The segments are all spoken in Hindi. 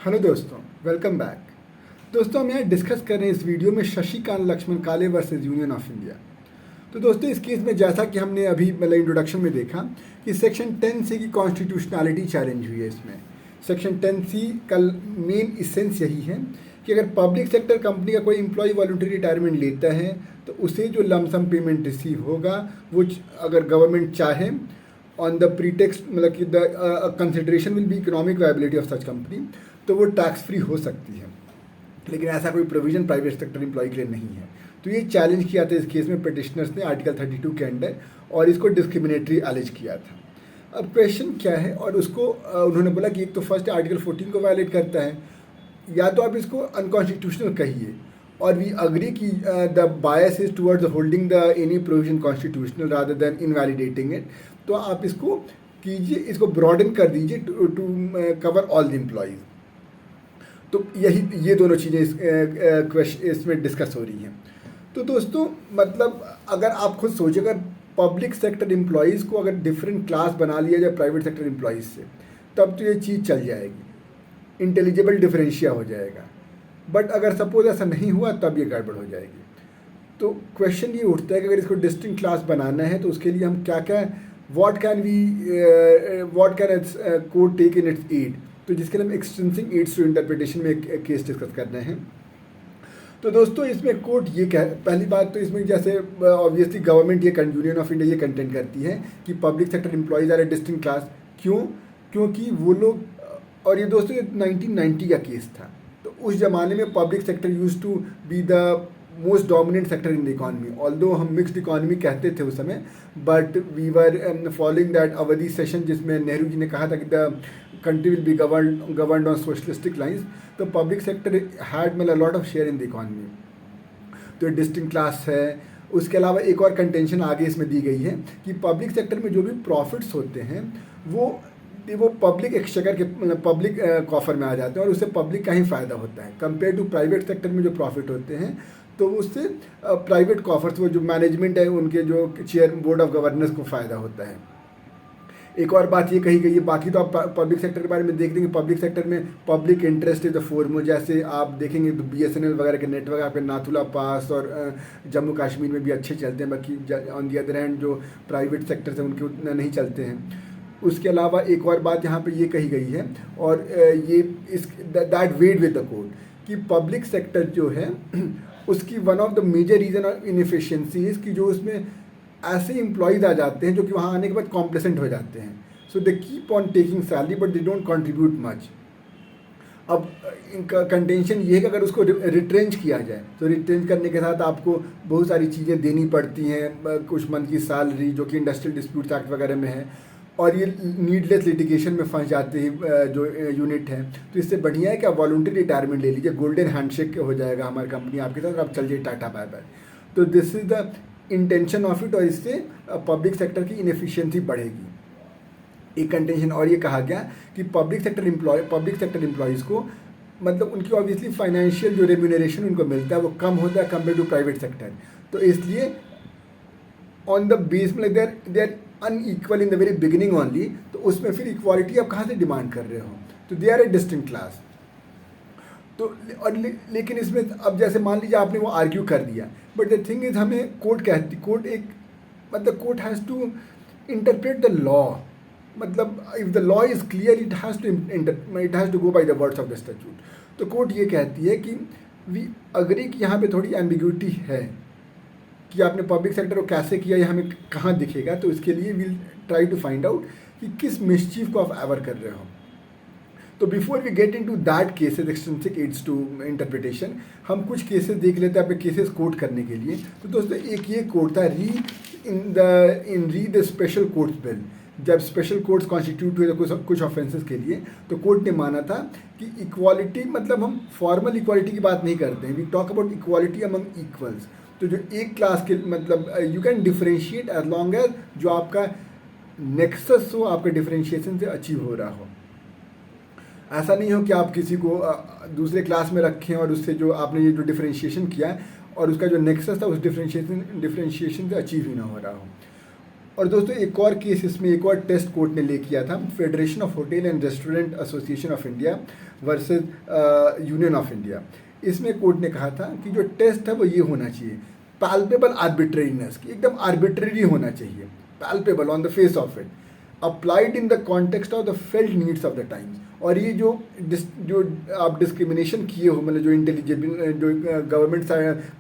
हेलो दोस्तों, वेलकम बैक। दोस्तों, हम यहाँ डिस्कस कर रहे हैं इस वीडियो में शशिकांत लक्ष्मण काले वर्सेस यूनियन ऑफ इंडिया। तो दोस्तों, इस केस में जैसा कि हमने अभी मतलब इंट्रोडक्शन में देखा कि सेक्शन 10C की कॉन्स्टिट्यूशनलिटी चैलेंज हुई है। इसमें सेक्शन 10C का मेन इसेंस यही है कि अगर पब्लिक सेक्टर कंपनी का कोई एम्प्लॉय वॉलंटरी रिटायरमेंट लेता है तो उसे जो लमसम पेमेंट रिसीव होगा वो अगर गवर्नमेंट चाहे ऑन द प्रीटेक्स्ट मतलब कि the consideration will be economic viability of such company, तो वो टैक्स फ्री हो सकती है। लेकिन ऐसा कोई प्रोविजन प्राइवेट सेक्टर एम्प्लॉय के लिए नहीं है। तो ये चैलेंज किया था इस केस में पिटिशनर्स ने आर्टिकल 32 के अंडर, और इसको डिस्क्रिमिनेटरी एलिज किया था। अब क्वेश्चन क्या है, और उसको उन्होंने बोला कि एक तो फर्स्ट आर्टिकल 14 को वायलेट करता है, या तो आप इसको अनकॉन्स्टिट्यूशनल कहिए, और वी अग्री कि the bias is towards holding the any provision constitutional rather than invalidating it. तो आप इसको कीजिए, इसको ब्रॉडन कर दीजिए to cover all the employees. तो ये दोनों चीज़ें इसमें डिस्कस हो रही हैं। तो दोस्तों, मतलब अगर आप खुद सोचिए, अगर पब्लिक सेक्टर एम्प्लॉयज़ को अगर डिफरेंट क्लास बना लिया जाए प्राइवेट सेक्टर एम्प्लॉयज़ से, तब तो ये चीज़ चल जाएगी, इंटेलिजिबल डिफरेंशिया हो जाएगा। बट अगर सपोज ऐसा नहीं हुआ तब ये गड़बड़ हो जाएगी। तो क्वेश्चन ये उठता है कि अगर इसको डिस्टिंक्ट क्लास बनाना है तो उसके लिए हम क्या क्या what can court take in its aid, तो जिसके लिए हम एक्सटेंसिंग एड्स टू इंटरप्रिटेशन में एक केस डिस्कस करना है। तो दोस्तों, इसमें कोर्ट ये पहली बात तो इसमें जैसे ऑब्वियसली गवर्नमेंट ये यूनियन ऑफ इंडिया ये कंटेंट करती है कि public sector employees are a distinct class. क्योंकि वो लोग, और ये दोस्तों ये 1990 का केस था, तो उस ज़माने में public sector use to be the most dominant sector in the economy. Although हम मिक्स्ड इकॉनमी कहते थे उस समय, but we were following that Avadi session जिसमें नेहरू जी ने कहा था कि the country will be governed on socialistic lines. तो पब्लिक सेक्टर हैड मतलब lot of share in the economy. तो डिस्टिंक्ट क्लास है। उसके अलावा एक और कंटेंशन आगे इसमें दी गई है कि पब्लिक सेक्टर में जो भी प्रॉफिट्स होते हैं वो पब्लिक एक्सचेकर के मतलब पब्लिक कॉफर में आ जाते हैं, और उससे पब्लिक का ही फ़ायदा होता है कंपेयर टू प्राइवेट सेक्टर में जो प्रॉफिट होते हैं। तो उससे प्राइवेट कॉफर्स, वो जो मैनेजमेंट है उनके जो चेयर बोर्ड ऑफ गवर्नर्स को फ़ायदा होता है। एक और बात ये कही गई है, बाकी तो आप पब्लिक सेक्टर के बारे में देख देंगे, पब्लिक सेक्टर में public interest is the foremost. जैसे आप देखेंगे तो BSNL वगैरह के नेटवर्क आपके नाथुला पास और जम्मू कश्मीर में भी अच्छे चलते हैं, बाकी ऑन दी अदर हैंड जो प्राइवेट सेक्टर से उनके उतना नहीं चलते हैं। उसके अलावा एक और बात यहाँ पे ये कही गई है, और ये is that weight with the court कि पब्लिक सेक्टर जो है उसकी one of the major reason of inefficiency is कि जो उसमें ऐसे एम्प्लॉयज़ आ जाते हैं जो कि वहाँ आने के बाद कॉम्प्लेसेंट हो जाते हैं। So they keep on taking salary but they don't contribute much. अब इनका कंटेंशन ये है कि अगर उसको रिट्रेंच किया जाए तो रिट्रेंच करने के साथ आपको बहुत सारी चीज़ें देनी पड़ती हैं, कुछ मंथ की सैलरी जो कि इंडस्ट्रियल डिस्प्यूट एक्ट वगैरह में है, और ये नीडलेस लिटिगेशन में फंस जाते हैं जो यूनिट है। तो इससे बढ़िया है कि आप वॉलंटरी रिटायरमेंट ले लीजिए, गोल्डन हैंडशेक हो जाएगा हमारी कंपनी आपके साथ, आप चल जाइए टाटा बाय बाय। तो this is the intention of it, और इससे पब्लिक सेक्टर की इनएफिशिएंसी बढ़ेगी। एक कंटेंशन और ये कहा गया कि पब्लिक सेक्टर एम्प्लॉयज़ को मतलब उनकी ऑब्वियसली फाइनेंशियल जो रेम्यूनरेशन उनको मिलता है वो कम होता है कंपेयर टू प्राइवेट सेक्टर। तो इसलिए ऑन द बेस में they are unequal in the very beginning only, तो उसमें फिर इक्वालिटी आप कहाँ से डिमांड कर रहे हो? तो they are a distinct class. तो और लेकिन इसमें अब जैसे मान लीजिए आपने वो आर्ग्यू कर दिया, बट द थिंग इज हमें court has to interpret the law. मतलब if the law is clear it has to go by the words of the statute. तो कोर्ट ये कहती है कि वी अग्री कि यहाँ पे थोड़ी एम्बिग्यूटी है कि आपने पब्लिक सेक्टर को कैसे किया, ये हमें कहाँ दिखेगा। तो इसके लिए will try to find out कि किस मिसचीफ को आप एवर कर रहे हो। तो before we get into that cases extensive aids to interpretation, हम कुछ केसेस देख लेते हैं अपने केसेस कोट करने के लिए। तो दोस्तों, एक ये कोर्ट था री द स्पेशल कोर्ट्स बिल। जब स्पेशल कोर्ट्स कॉन्स्टिट्यूट हुए कुछ ऑफेंसेस के लिए, तो कोर्ट ने माना था कि इक्वालिटी मतलब हम फॉर्मल इक्वालिटी की बात नहीं करते हैं, we talk about equality among equals. तो जो एक क्लास के मतलब you can differentiate as long as जो आपका नेक्सस हो, आपके डिफरेंशिएशन से अचीव हो रहा हो। ऐसा नहीं हो कि आप किसी को दूसरे क्लास में रखें और उससे जो आपने ये जो डिफरेंशिएशन किया और उसका जो नेक्सस था उस डिफरेंशिएशन से अचीव ही ना हो रहा हो। और दोस्तों एक और केस, इसमें एक और टेस्ट कोर्ट ने ले किया था, federation of hotel and restaurant association of India versus union of India. इसमें कोर्ट ने कहा था कि जो टेस्ट है वो ये होना चाहिए, पैल्पेबल आर्बिट्रेरीनेस की, एकदम आर्बिट्रेरी होना चाहिए, palpable on the face of it, applied in the context of the felt needs of the times. और ये जो आप डिस्क्रिमिनेशन किए हो, मतलब जो इंटेलिजिबल, जो गवर्नमेंट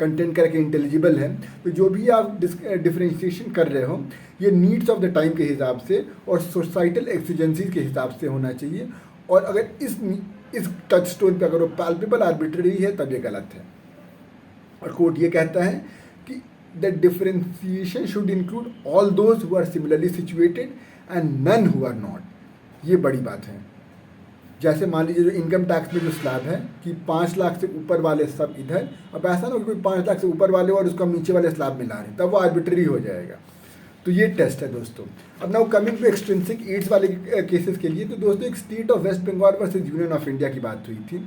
कंटेंट करके इंटेलिजिबल है, तो जो भी आप डिफ्रेंशिएशन कर रहे हो ये नीड्स ऑफ द टाइम के हिसाब से और सोसाइटल एक्सिजेंसीज के हिसाब से होना चाहिए। और अगर इस टच स्टोन पे अगर वो पैल्पेबल आर्बिट्रेरी है तब ये गलत है। और कोर्ट ये कहता है कि the differentiation should include all those who are similarly situated and none who are not. ये बड़ी बात है। जैसे मान लीजिए जो इनकम टैक्स में जो स्लैब है कि 5 लाख से ऊपर वाले सब इधर, अब ऐसा ना हो कि कोई 5 लाख से ऊपर वाले और उसको हम नीचे वाले स्लैब में ला रहे हैं, तब वो आर्बिट्रेरी हो जाएगा। तो ये टेस्ट है दोस्तों। अब now coming to extrinsic aids वाले केसेस के लिए, तो दोस्तों एक state of west Bengal versus union of India की बात हुई थी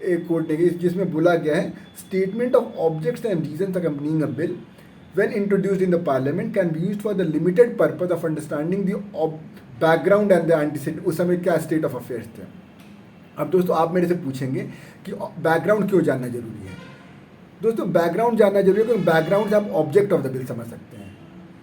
एक कोर्ट ने, जिसमें बोला गया है statement of objects and reasons accompanying a bill when introduced in the parliament can be used for the limited purpose of understanding the background and the antecedent। उस समय क्या स्टेट ऑफ अफेयर्स थे। अब दोस्तों आप मेरे से पूछेंगे कि बैकग्राउंड क्यों जानना जरूरी है। दोस्तों बैकग्राउंड जानना जरूरी है क्योंकि बैकग्राउंड से आप ऑब्जेक्ट ऑफ द बिल समझ सकते हैं।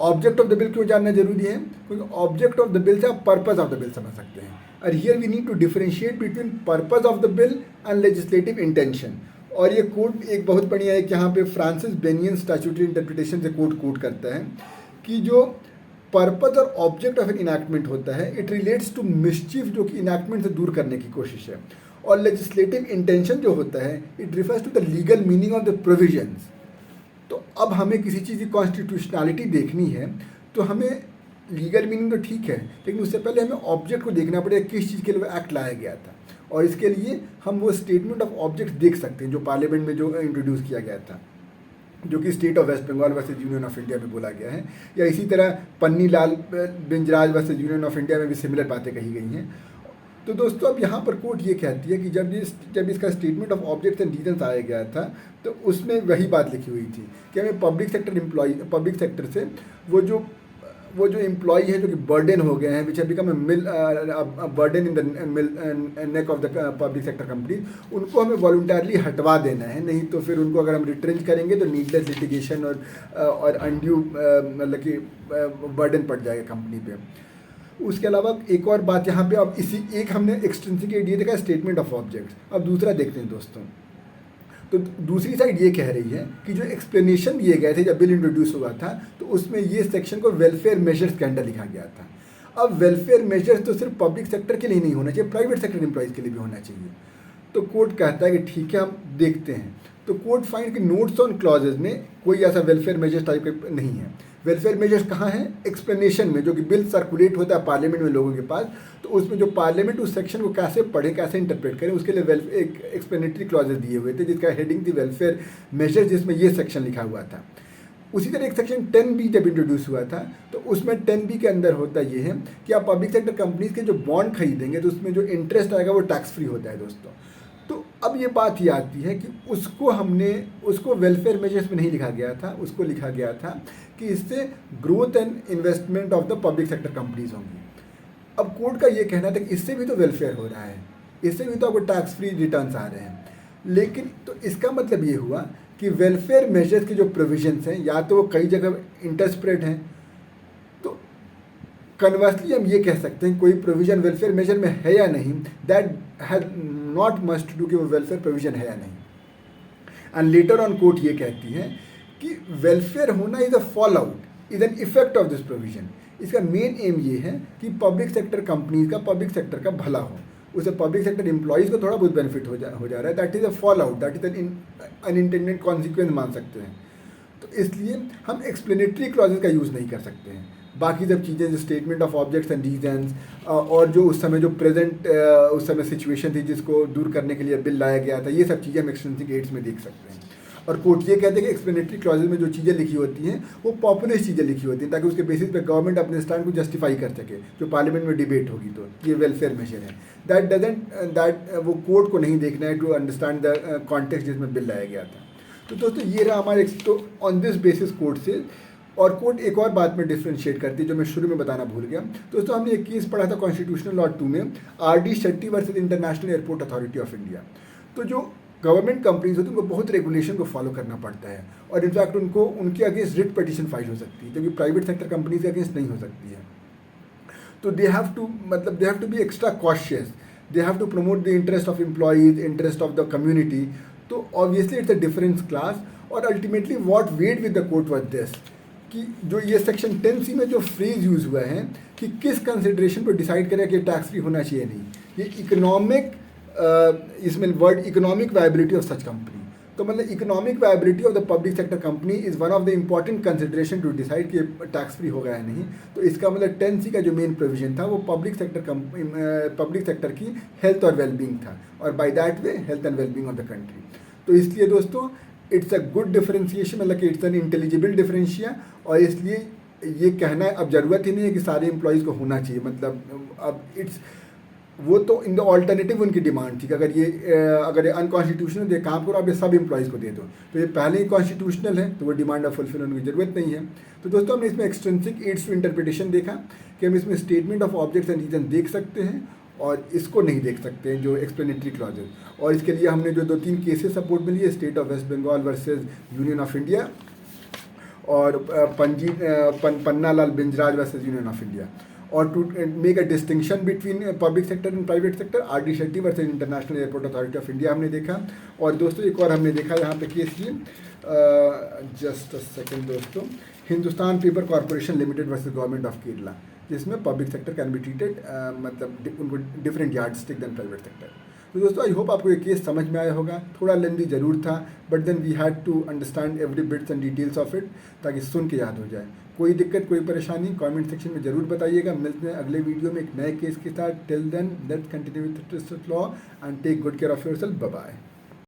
ऑब्जेक्ट ऑफ द बिल क्यों जानना जरूरी है, क्योंकि ऑब्जेक्ट ऑफ द बिल से आप पर्पज ऑफ द बिल समझ सकते हैं। और here we need to differentiate between purpose of the bill and legislative intention. और ये कोर्ट एक बहुत बढ़िया है कि यहाँ पे फ्रांसिस बेनियन स्टैट्यूटरी इंटरप्रिटेशन से कोर्ट करता है कि जो पर्पज और ऑब्जेक्ट ऑफ एन इनैक्टमेंट होता है इट रिलेट्स टू मिसचीफ, जो कि इनैक्टमेंट से दूर करने की कोशिश है। और लेजिस्लेटिव इंटेंशन जो होता है it refers to the legal meaning of the provisions. तो अब हमें किसी चीज़ की कॉन्स्टिट्यूशनलिटी देखनी है तो हमें लीगल मीनिंग तो ठीक है, लेकिन उससे पहले हमें ऑब्जेक्ट को देखना पड़ेगा, किस चीज़ के लिए वो एक्ट लाया गया था। और इसके लिए हम वो स्टेटमेंट ऑफ ऑब्जेक्ट देख सकते हैं जो पार्लियामेंट में जो इंट्रोड्यूस किया गया था, जो कि state of west Bengal versus union of India में बोला गया है। या इसी तरह Panni Lal Binjraj versus union of India में भी सिमिलर बातें कही गई हैं। तो दोस्तों अब यहाँ पर कोर्ट ये कहती है कि जब इसका statement of objects and reasons आया गया था तो उसमें वही बात लिखी हुई थी कि हमें पब्लिक सेक्टर से वो जो एम्प्लॉय है जो कि बर्डन हो गए हैं, which have become burden in the neck of the public sector company, उनको हमें वॉलंटरली हटवा देना है। नहीं तो फिर उनको अगर हम रिट्रेंच करेंगे तो नीडलेस लिटिगेशन और अनड्यू मतलब कि बर्डन पड़ जाएगा कंपनी पे। उसके अलावा एक और बात यहाँ पे, अब इसी एक हमने एक्सटेंसिव ये देखा स्टेटमेंट ऑफ ऑब्जेक्ट्स। अब दूसरा देखते हैं दोस्तों। तो दूसरी साइड ये कह रही है कि जो एक्सप्लेनेशन दिए गए थे जब बिल इंट्रोड्यूस हुआ था तो उसमें ये सेक्शन को वेलफेयर मेजर्स के अंडर लिखा गया था। अब वेलफेयर मेजर्स तो सिर्फ पब्लिक सेक्टर के लिए नहीं होना चाहिए, प्राइवेट सेक्टर एम्प्लॉयज़ के लिए भी होना चाहिए। तो कोर्ट कहता है कि ठीक है हम देखते हैं। तो कोर्ट फाइंड कि नोट्स ऑन क्लॉजेज में कोई ऐसा वेलफेयर मेजर्स टाइप का नहीं है। वेलफेयर मेजर्स कहाँ हैं? एक्सप्लेनेशन में, जो कि बिल सर्कुलेट होता है पार्लियामेंट में लोगों के पास, तो उसमें जो पार्लियामेंट उस सेक्शन को कैसे पढ़े, कैसे इंटरप्रेट करें, उसके लिए एक एक्सप्लेनेटरी क्लॉजेज दिए हुए थे जिसका हेडिंग थी वेलफेयर मेजर्स, जिसमें ये सेक्शन लिखा हुआ था। उसी तरह एक सेक्शन 10B जब इंट्रोड्यूस हुआ था तो उसमें 10B के अंदर होता ये है कि आप पब्लिक सेक्टर कंपनीज के जो बॉन्ड खरीदेंगे तो उसमें जो इंटरेस्ट आएगा वो टैक्स फ्री होता है दोस्तों। तो अब ये बात ये आती है कि उसको वेलफेयर मेजर्स में नहीं लिखा गया था, उसको लिखा गया था कि इससे growth and investment of the public sector companies होंगी। अब कोर्ट का ये कहना था कि इससे भी तो वेलफेयर हो रहा है, इससे भी तो आपको टैक्स फ्री रिटर्न्स आ रहे हैं। लेकिन तो इसका मतलब ये हुआ कि वेलफेयर मेजर्स के जो प्रोविजंस हैं या तो वो कई जगह इंटरस्प्रेड हैं, तो कन्वर्सली हम ये कह सकते हैं कोई प्रोविजन वेलफेयर मेजर में है या नहीं, that has not must do कि वो वेलफेयर प्रोविजन है या नहीं। एंड लेटर ऑन कोर्ट ये कहती है कि वेलफेयर होना is a fall out, is an effect of this provision. इसका मेन एम ये है कि पब्लिक सेक्टर कंपनीज का, पब्लिक सेक्टर का भला हो, उसे पब्लिक सेक्टर एम्प्लॉयज़ को थोड़ा बहुत बेनिफिट हो जा रहा है। That is a fall out, that is an unintended consequence मान सकते हैं। तो इसलिए हम एक्सप्लेनेटरी क्लॉजेज का यूज़ नहीं कर सकते हैं। बाकी सब चीज़ें जो statement of objects and reasons और जो उस समय जो प्रेजेंट उस समय सिचुएशन थी जिसको दूर करने के लिए बिल लाया गया था, ये सब चीज़ें हम एक्सटेंसिव एड्स में देख सकते हैं। और कोर्ट ये कहते हैं कि एक्सप्लेनेटरी क्लॉजेज में जो चीज़ें लिखी होती हैं वो पॉपुलर चीज़ें लिखी होती हैं ताकि उसके बेसिस पे गवर्नमेंट अपने स्टैंड को जस्टिफाई कर सके जो पार्लियामेंट में डिबेट होगी। तो ये वेलफेयर मेजर है, दैट वो कोर्ट को नहीं देखना है टू अंडरस्टैंड द कॉन्टेक्स्ट जिसमें बिल लाया गया था। तो दोस्तों ये रहा हमारे, तो ऑन दिस बेसिस कोर्ट से और कोर्ट एक और बात में डिफ्रेंशिएट करती है जो मैं शुरू में बताना भूल गया। दोस्तों हमने एक केस पढ़ा था कॉन्स्टिट्यूशनल लॉ 2 में, RD Shetty versus international airport authority of India. तो जो गवर्नमेंट कंपनीज होती है उनको बहुत रेगुलेशन को फॉलो करना पड़ता है और इनफैक्ट उनको उनके अगेंस्ट रिट पिटीशन फाइल हो सकती है, क्योंकि प्राइवेट सेक्टर कंपनीज के अगेंस्ट नहीं हो सकती है। तो they have to be extra cautious, they have to promote the interest of employees, interest of the community. तो obviously it's a difference class. और ultimately what weight with the court was this कि जो ये सेक्शन 10C में जो फ्रेज यूज़ हुआ है कि किस कंसिडरेशन पर डिसाइड करें कि टैक्स फ्री होना चाहिए नहीं, ये इकोनॉमिक, इसमें word economic viability of such company. तो मतलब economic viability of the public sector company is one of the important consideration to decide कि टैक्स फ्री होगा या नहीं। तो इसका मतलब 10C का जो मेन प्रोविजन था वो पब्लिक सेक्टर की हेल्थ और वेलबींग था, और by that way health and wellbeing of the country. तो इसलिए दोस्तों इट्स अ गुड डिफरेंशिएशन, मतलब कि इट्स एन इंटेलिजिबल डिफरेंशिया। और इसलिए ये कहना अब ज़रूरत ही नहीं है कि सारे एम्प्लॉयज़ को होना चाहिए, मतलब अब इट्स वो तो इन द ऑल्टरनेटिव उनकी डिमांड थी कि अगर ये अनकॉन्स्टिट्यूशनल ये काम करो, आप ये सब एम्प्लॉयज़ को दे दो। तो ये पहले ही कॉन्स्टिट्यूशनल है तो वो डिमांड अब फुलफिल होने की ज़रूरत नहीं है। तो दोस्तों हमने इसमें एक्सट्रिंसिक एड्स टू इंटरप्रिटेशन देखा कि हम इसमें statement of objects and reason देख सकते हैं और इसको नहीं देख सकते हैं, जो एक्सप्लेनेटरी क्लॉजेज। और इसके लिए हमने जो 2-3 केसेस सपोर्ट में लिए, state of west Bengal versus union of India और Panna Lal Binjraj versus union of India. और to make a distinction between public sector and private sector, RD Shetty versus international airport authority of India हमने देखा। और दोस्तों एक और हमने देखा यहाँ पे केस ये, जस्ट अ सेकेंड दोस्तों, Hindustan paper corporation limited versus government of Kerala, जिसमें public sector can be treated मतलब उनको different yardstick then private sector. तो दोस्तों आई होप आपको ये केस समझ में आया होगा। थोड़ा लेंदी ज़रूर था, but then we had to understand every bits and details of it, ताकि सुन के याद हो जाए। कोई दिक्कत, कोई परेशानी कमेंट सेक्शन में ज़रूर बताइएगा। मिलते हैं अगले वीडियो में एक नए केस के साथ। Till then let's continue with law and take good care of yourself. Bye bye.